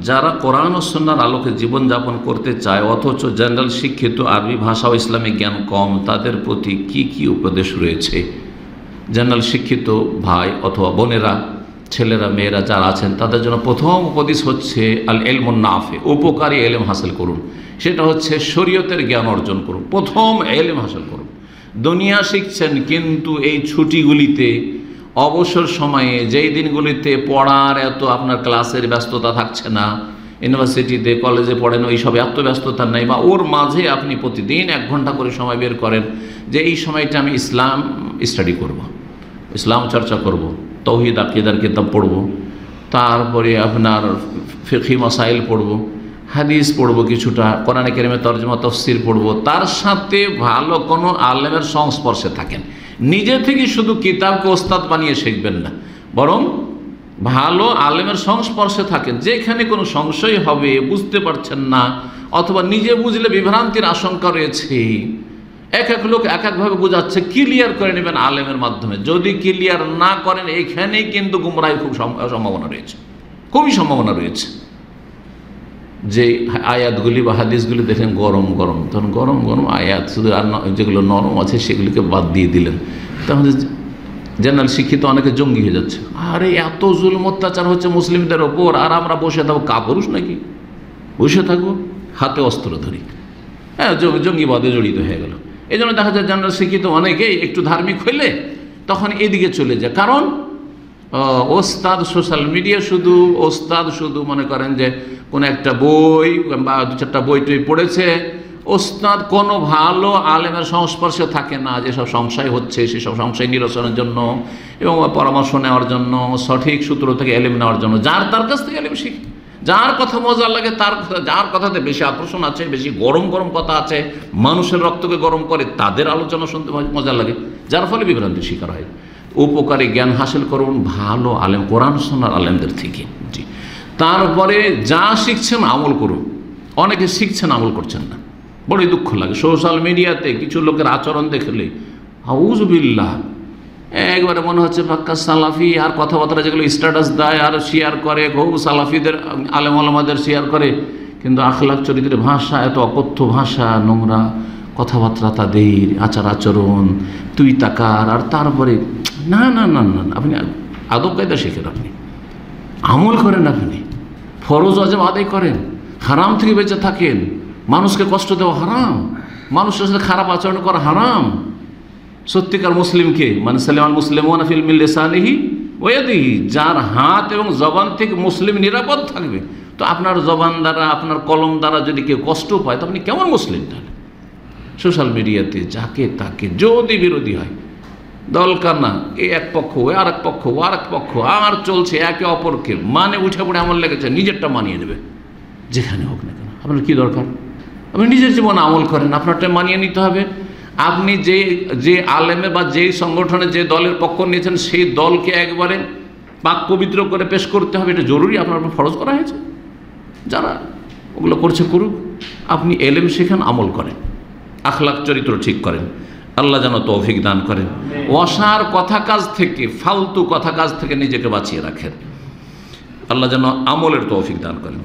যারা কোরআন ও সুন্নাহর আলোকে জীবনযাপন করতে চায় অথচ জেনারেল শিক্ষিত, আরবি ভাষা ও ইসলামিক জ্ঞান কম, তাদের প্রতি কি কি উপদেশ রয়েছে? জেনারেল শিক্ষিত ভাই অথবা বোনেরা, ছেলেরা, মেয়েরা যারা আছেন তাদের জন্য প্রথম উপদেশ হচ্ছে আল ইলমুন নাফি, উপকারী এলেম হাসিল করুন। সেটা হচ্ছে শরীয়তের জ্ঞান অর্জন করুন। প্রথম এলেম হাসিল করুন। দুনিয়া শিখছেন, কিন্তু এই ছুটিগুলিতে, অবসর সময়ে, যেই দিনগুলিতে পড়ার এত আপনার ক্লাসের ব্যস্ততা থাকছে না, ইউনিভার্সিটিতে কলেজে পড়েন, ওই সব এত ব্যস্ততা নেই, বা ওর মাঝে আপনি প্রতিদিন 1 ঘন্টা করে সময় বের করেন যে এই সময়টা আমি ইসলাম স্টাডি করব, ইসলাম চর্চা করব, তৌহিদ আকিদার কিতাব পড়ব, তারপরে আপনার ফিকহি মাসাইল পড়ব, হাদিস পড়ব, কিছুটা কোরআনে কারিমের তরজমা তাফসীর পড়ব, তার সাথে ভালো কোনো আলেমের সংস্পর্শে থাকেন। নিজে থেকে শুধু কিতাবকে ওস্তাদ বানিয়ে শিখবেন না, বরং ভালো আলেমের সংস্পর্শে থাকেন। যেখানে কোনো সংশয় হবে, বুঝতে পারছেন না, অথবা নিজে বুঝলে বিভ্রান্তির আশঙ্কা রয়েছে, এক এক লোক এক একভাবে বোঝাচ্ছে, ক্লিয়ার করে নেবেন আলেমের মাধ্যমে। যদি ক্লিয়ার না করেন, এখানেই কিন্তু গুমরাহির খুব সম্ভাবনা রয়েছে, খুবই সম্ভাবনা রয়েছে। যে আয়াতগুলি বা হাদিসগুলি দেখেন গরম গরম, তখন গরম গরম আয়াত, শুধু আর যেগুলো নরম আছে সেগুলিকে বাদ দিয়ে দিলেন, তাহলে জেনারেল শিক্ষিত অনেকে জঙ্গি হয়ে যাচ্ছে। আরে এত জুলুম অত্যাচার হচ্ছে মুসলিমদের ওপর, আর আমরা বসে থাকবো কাপুরুষ নাকি? বসে থাকবো হাতে অস্ত্র ধরি, হ্যাঁ, জঙ্গিবাদে জড়িত হয়ে গেল। এই জন্য দেখা যায় জেনারেল শিক্ষিত অনেকেই একটু ধার্মিক হইলে তখন এদিকে চলে যায়। কারণ ওস্তাদ সোশ্যাল মিডিয়া, শুধু ওস্তাদ শুধু মনে করেন যে কোনো একটা বই বা 2-4টা বই টই পড়েছে, ওস্তাদ কোনো ভালো আলেমের সংস্পর্শে থাকে না। যেসব সংশয় হচ্ছে সেসব সংশয় নিরসনের জন্য এবং পরামর্শ নেওয়ার জন্য, সঠিক সূত্র থেকে এলেম নেওয়ার জন্য, যার তার কাছ থেকে এলেম শিখে, যার কথা মজা লাগে, তার কথা, যার কথাতে বেশি আকর্ষণ আছে, বেশি গরম গরম কথা আছে, মানুষের রক্তকে গরম করে, তাদের আলোচনা শুনতে মজা লাগে, যার ফলে বিভ্রান্তির শিকার হয়। উপকারী জ্ঞান হাসিল করুন ভালো আলেম, কোরআন সুন্নাহর আলেমদের থেকে। জি, তারপরে যা শিখছেন আমল করুন। অনেকে শিখছেন, আমল করছেন না, বড়ই দুঃখ লাগে। সোশ্যাল মিডিয়াতে কিছু লোকের আচরণ দেখলে আউযুবিল্লাহ, একবারে মনে হচ্ছে পাক্কা সালাফি। আর কথাবার্তা যেগুলো স্ট্যাটাস দেয় আর শেয়ার করে, খুব সালাফিদের আলেম ওলামাদের শেয়ার করে, কিন্তু আখলাক চরিত্রের ভাষা এত অকথ্য ভাষা, নোংরা কথাবার্তা, তাদের আচার আচরণ, তুই তাকার। আর তারপরে না না না না, আপনি আদব কায়দা শেখেন, আপনি আমল করেন, আপনি ফরজ ওয়াজিব আদায় করেন, হারাম থেকে বেঁচে থাকেন। মানুষকে কষ্ট দেওয়া হারাম, মানুষের সাথে খারাপ আচরণ করা হারাম। সত্যিকার মুসলিমকে মানে সালিমাল মুসলিমুনা ফিল মিন লিসানিহি ওয়া ইয়াদিহি, যার হাত এবং জবান থেকে মুসলিম নিরাপদ থাকবে। তো আপনার জবান দ্বারা, আপনার কলম দ্বারা যদি কেউ কষ্ট পায়, তো আপনি কেমন মুসলিম? তাহলে সোশ্যাল মিডিয়াতে যাকে তাকে যদি বিরোধী হয়, দরকার না এই এক পক্ষ, ও আর এক পক্ষ, ও আর এক পক্ষ, আর চলছে একে অপরকে মানে উঠে পড়ে আমল লেগেছে, নিজেরটা মানিয়ে নেবে যেখানে হোক না কেন। আপনার কি দরকার? আপনি নিজের জীবনে আমল করেন, আপনারটা মানিয়ে নিতে হবে। আপনি যে আলেমে বা যেই সংগঠনে, যে দলের পক্ষ নিয়েছেন, সেই দলকে একবারে পাক পবিত্র করে পেশ করতে হবে, এটা জরুরি, আপনার উপর ফরজ করা হয়েছে। যারা ওগুলো করছে করুক, আপনি এলেম শেখান, আমল করেন, আখলাক চরিত্র ঠিক করেন। আল্লাহ যেন তৌফিক দান করেন। অসার কথা কাজ থেকে, ফালতু কথা কাজ থেকে নিজেকে বাঁচিয়ে রাখেন। আল্লাহ যেন আমলের তৌফিক দান করেন।